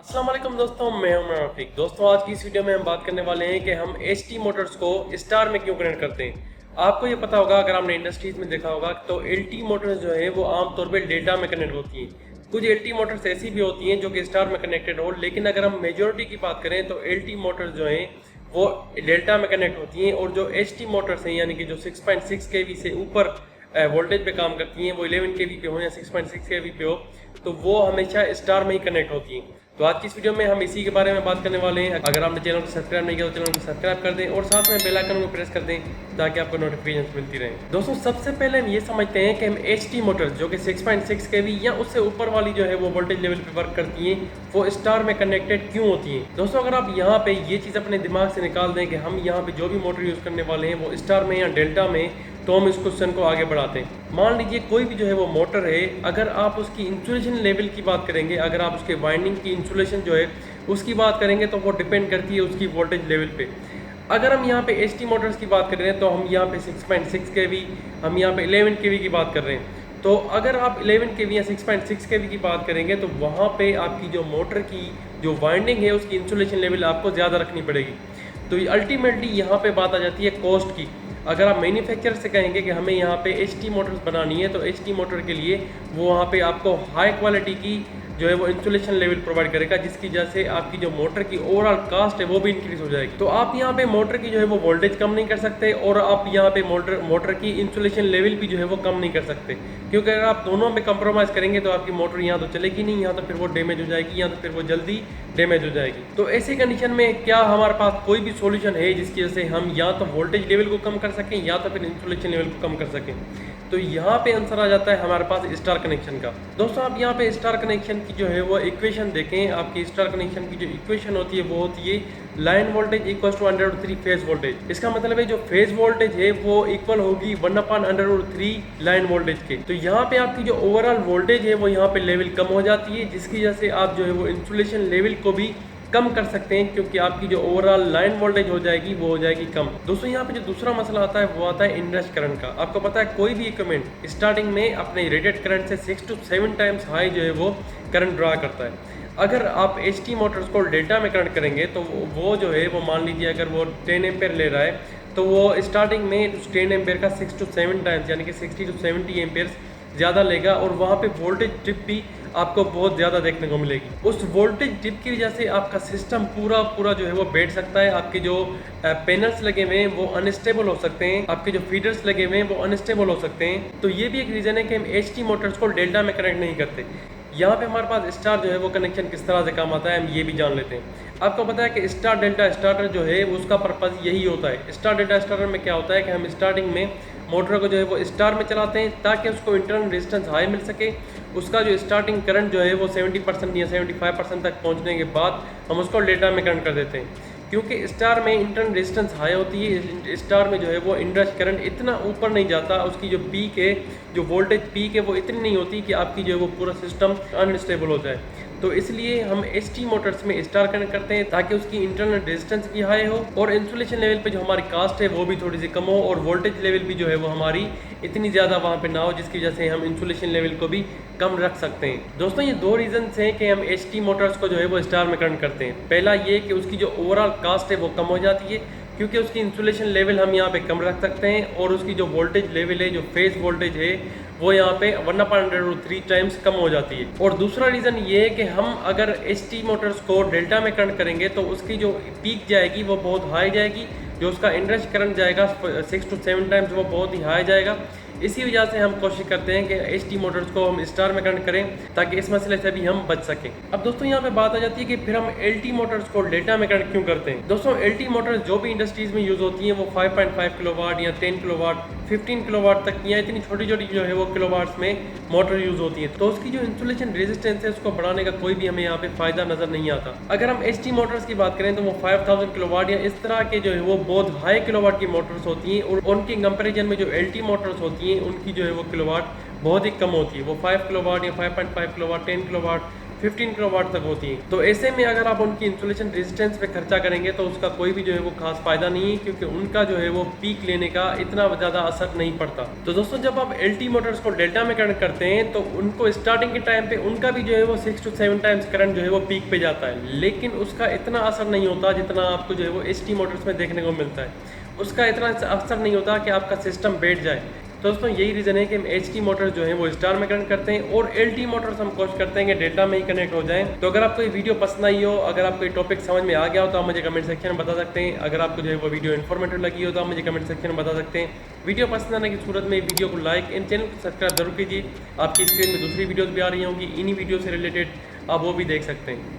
अस्सलाम वालेकुम दोस्तों, मैं हूं रफीक। दोस्तों, आज की इस वीडियो में हम बात करने वाले हैं कि हम एचटी मोटर्स को स्टार में क्यों कनेक्ट करते हैं। आपको ये पता होगा, अगर आपने इंडस्ट्रीज में देखा होगा, तो एलटी मोटर्स जो है वो आमतौर पे डेल्टा में कनेक्ट होती हैं। कुछ एलटी मोटर्स ऐसी भी होती हैं जो कि स्टार में कनेक्टेड हो, लेकिन अगर हम मेजोरिटी की बात करें तो एलटी मोटर्स जो हैं वो डेल्टा में कनेक्ट होती हैं, और जो एचटी मोटर्स हैं यानी कि जो 6.6 केवी से ऊपर वोल्टेज पे काम करती हैं, वो 11 केवी पे हो या 6.6 केवी पे हो, तो वो हमेशा स्टार में ही कनेक्ट होती हैं। तो आज की इस वीडियो में हम इसी के बारे में बात करने वाले हैं। अगर आपने चैनल को सब्सक्राइब नहीं किया तो चैनल को सब्सक्राइब कर दें और साथ में बेल आइकन को प्रेस कर दें ताकि आपको नोटिफिकेशन मिलती रहे। दोस्तों, सबसे पहले हम ये समझते हैं कि हम एचटी मोटर्स जो कि 6.6 केवी या उससे ऊपर वाली जो है वो वोल्टेज लेवल पे वर्क करती हैं, वो स्टार में कनेक्टेड क्यों होती हैं। दोस्तों, अगर आप यहाँ पे ये चीज़ अपने दिमाग से निकाल दें कि हम यहाँ पे जो भी मोटर यूज़ करने वाले हैं वो स्टार में या डेल्टा में, तो हम इस क्वेश्चन को आगे बढ़ाते हैं। मान लीजिए कोई भी जो है वो मोटर है, अगर आप उसकी इंसुलेशन लेवल की बात करेंगे, अगर आप उसके वाइंडिंग की इंसुलेशन जो है उसकी बात करेंगे, तो वो डिपेंड करती है उसकी वोल्टेज लेवल पे। अगर हम यहाँ पे एचटी मोटर्स की बात कर रहे हैं तो हम यहाँ पे 6.6 केवी, हम यहाँ पे 11 केवी की बात कर रहे हैं। तो अगर आप 11 केवी या 6.6 केवी की बात करेंगे तो वहाँ पे आपकी जो मोटर की जो वाइंडिंग है उसकी इंसुलेशन लेवल आपको ज़्यादा रखनी पड़ेगी। तो अल्टीमेटली यहाँ पे बात आ जाती है कॉस्ट की। अगर आप मैन्युफैक्चरर से कहेंगे कि हमें यहाँ पे एचटी मोटर्स बनानी है, तो एचटी मोटर के लिए वो वहाँ पे आपको हाई क्वालिटी की जो है वो इंसुलेशन लेवल प्रोवाइड करेगा, जिसकी वजह से आपकी जो मोटर की ओवरऑल कास्ट है वो भी इंक्रीज हो जाएगी। तो आप यहाँ पे मोटर की जो है वो वोल्टेज कम नहीं कर सकते, और आप यहाँ पे मोटर की इंसुलेशन लेवल भी जो है वो कम नहीं कर सकते, क्योंकि अगर आप दोनों में कंप्रोमाइज़ करेंगे तो आपकी मोटर यहाँ तो चलेगी नहीं, यहाँ तो फिर वो डैमेज हो जाएगी, यहाँ तो फिर वो जल्दी डैमेज हो जाएगी। तो ऐसी कंडीशन में क्या हमारे पास कोई भी सॉल्यूशन है जिसकी वजह से हम या तो वोल्टेज लेवल को कम कर सकें या तो फिर इंसुलेशन लेवल को कम कर सकें। तो यहाँ पे आंसर आ जाता है हमारे पास स्टार कनेक्शन का। दोस्तों, आप यहाँ पे स्टार कनेक्शन की जो है वो इक्वेशन देखें। आपकी स्टार कनेक्शन की जो इक्वेशन होती है वो होती है line voltage equal to √3 phase voltage. इसका मतलब है जो फेज वोल्टेज है वो इक्वल होगी 1/√3 लाइन वोल्टेज के। तो यहाँ पे आपकी जो ओवरऑल वोल्टेज है वो यहाँ पे लेवल कम हो जाती है, जिसकी वजह से आप जो है वो इंसुलेशन लेवल को भी कम कर सकते हैं, क्योंकि आपकी जो ओवरऑल लाइन वोल्टेज हो जाएगी वो हो जाएगी कम। दोस्तों, यहाँ पे जो दूसरा मसला आता है वो आता है इनरश करंट का। आपको पता है कोई भी इक्विपमेंट स्टार्टिंग में अपने रेटेड करंट से 6 to 7 टाइम्स हाई जो है वो करंट ड्रा करता है। अगर आप एचटी मोटर्स को डेल्टा में कनेक्ट करेंगे तो वो जो है वो मान लीजिए अगर वो 10 एम्पेयर ले रहा है, तो वो स्टार्टिंग में 10 एम्पेयर का 6 to 7 टाइम्स यानी कि 60 to 70 एम्पेयर ज़्यादा लेगा, और वहाँ पे वोल्टेज डिप भी आपको बहुत ज़्यादा देखने को मिलेगी। उस वोल्टेज डिप की वजह से आपका सिस्टम पूरा जो है वो बैठ सकता है। आपके जो पैनल्स लगे हुए हैं वो अनस्टेबल हो सकते हैं, आपके जो फीडर्स लगे हुए हैं वो अनस्टेबल हो सकते हैं। तो ये भी एक रीज़न है कि हम एचटी मोटर्स को डेल्टा में कनेक्ट नहीं करते। यहाँ पे हमारे पास स्टार जो है वो कनेक्शन किस तरह से काम आता है हम ये भी जान लेते हैं। आपको पता है कि स्टार डेल्टा स्टार्टर जो है उसका पर्पज़ यही होता है। स्टार डेल्टा स्टार्टर में क्या होता है कि हम स्टार्टिंग में मोटर को जो है वो स्टार में चलाते हैं ताकि उसको इंटरनल रेजिस्टेंस हाई मिल सके। उसका जो स्टार्टिंग करंट जो है वो 70% या 75% तक पहुंचने के बाद हम उसको डेल्टा में कनेक्ट कर देते हैं, क्योंकि स्टार में इंटरनल रेजिस्टेंस हाई होती है। स्टार में जो है वो इनरश करंट इतना ऊपर नहीं जाता, उसकी जो पीक है, जो वोल्टेज पीक है वो इतनी नहीं होती कि आपकी जो है वो पूरा सिस्टम अनस्टेबल हो जाए। तो इसलिए हम एचटी मोटर्स में स्टार कनेक्ट करते हैं ताकि उसकी इंटरनल रेजिस्टेंस भी हाई हो और इंसुलेशन लेवल पे जो हमारी कास्ट है वो भी थोड़ी सी कम हो, और वोल्टेज लेवल भी जो है वो हमारी इतनी ज़्यादा वहाँ पे ना हो, जिसकी वजह से हम इंसुलेशन लेवल को भी कम रख सकते हैं। दोस्तों, ये दो रीजंस हैं कि हम एचटी मोटर्स को जो है वो स्टार में कनेक्ट करते हैं। पहला ये कि उसकी जो ओवरऑल कास्ट है वो कम हो जाती है, क्योंकि उसकी इंसुलेशन लेवल हम यहाँ पे कम रख सकते हैं, और उसकी जो वोल्टेज लेवल है, जो फेज वोल्टेज है, वो यहाँ पे 1/√3 टाइम्स कम हो जाती है। और दूसरा रीज़न ये है कि हम अगर एचटी मोटर्स को डेल्टा में कनेक्ट करेंगे तो उसकी जो पीक जाएगी वो बहुत हाई जाएगी, जो उसका इंडक्शन करंट जाएगा 6 to 7 टाइम्स वो बहुत ही हाई जाएगा। इसी वजह से हम कोशिश करते हैं कि एचटी मोटर्स को हम स्टार में कनेक्ट करें ताकि इस मसले से भी हम बच सकें। अब दोस्तों, यहाँ पे बात आ जाती है कि फिर हम एलटी मोटर्स को डेल्टा में कनेक्ट क्यों करते हैं। दोस्तों, एलटी मोटर्स जो भी इंडस्ट्रीज में यूज़ होती हैं वो 5.5 किलोवाट या 10 किलोवाट 15 किलोवाट तक या इतनी छोटी छोटी जो है वो किलोवाट्स में मोटर यूज़ होती है। तो उसकी जो इंसुलेशन रेजिस्टेंस है उसको बढ़ाने का कोई भी हमें यहाँ पे फ़ायदा नज़र नहीं आता। अगर हम एचटी मोटर्स की बात करें तो वो 5000 किलोवाट या इस तरह के जो है वो बहुत हाई किलोवाट की मोटर्स होती हैं, और उनकी कंपेरिजन में जो एलटी मोटर्स होती हैं उनकी जो है वो किलोवाट बहुत ही कम होती है। वो 5 किलोवाट या 5.5 किलोवाट 10 किलोवाट 15 किलोवाट तक होती है। तो ऐसे में अगर आप उनकी इंसुलेशन रेजिस्टेंस पे खर्चा करेंगे तो उसका कोई भी जो है वो खास फायदा नहीं है, क्योंकि उनका जो है वो पीक लेने का इतना ज़्यादा असर नहीं पड़ता। तो दोस्तों जब आप LT मोटर्स को डेल्टा में कनेक्ट करते हैं तो उनको स्टार्टिंग के टाइम पे उनका भी जो है वो 6 to 7 टाइम्स करंट जो है वो पीक पे जाता है, लेकिन उसका इतना असर नहीं होता जितना आपको जो है वो ST मोटर्स में देखने को मिलता है। उसका इतना असर नहीं होता कि आपका सिस्टम बैठ जाए। तो दोस्तों यही रीज़न है कि हम HT मोटर जो है वो स्टार में कनेक्ट करते हैं और LT मोटर्स हम कोशिश करते हैं कि डेल्टा में ही कनेक्ट हो जाएं। तो अगर आपको ये वीडियो पसंद आई हो, अगर आपको ये टॉपिक समझ में आ गया हो तो आप मुझे कमेंट सेक्शन में बता सकते हैं। अगर आपको जो है वो वीडियो इन्फॉर्मेटिव लगी हो तो आप मुझे कमेंट सेक्शन में बता सकते हैं। वीडियो पसंद आने की सूरत में वीडियो को लाइक एंड चैनल को सब्सक्राइब जरूर कीजिए। आपकी स्क्रीन में दूसरी वीडियोज़ भी आ रही होंगी इन्हीं वीडियो से रिलेटेड, आप वो भी देख सकते हैं।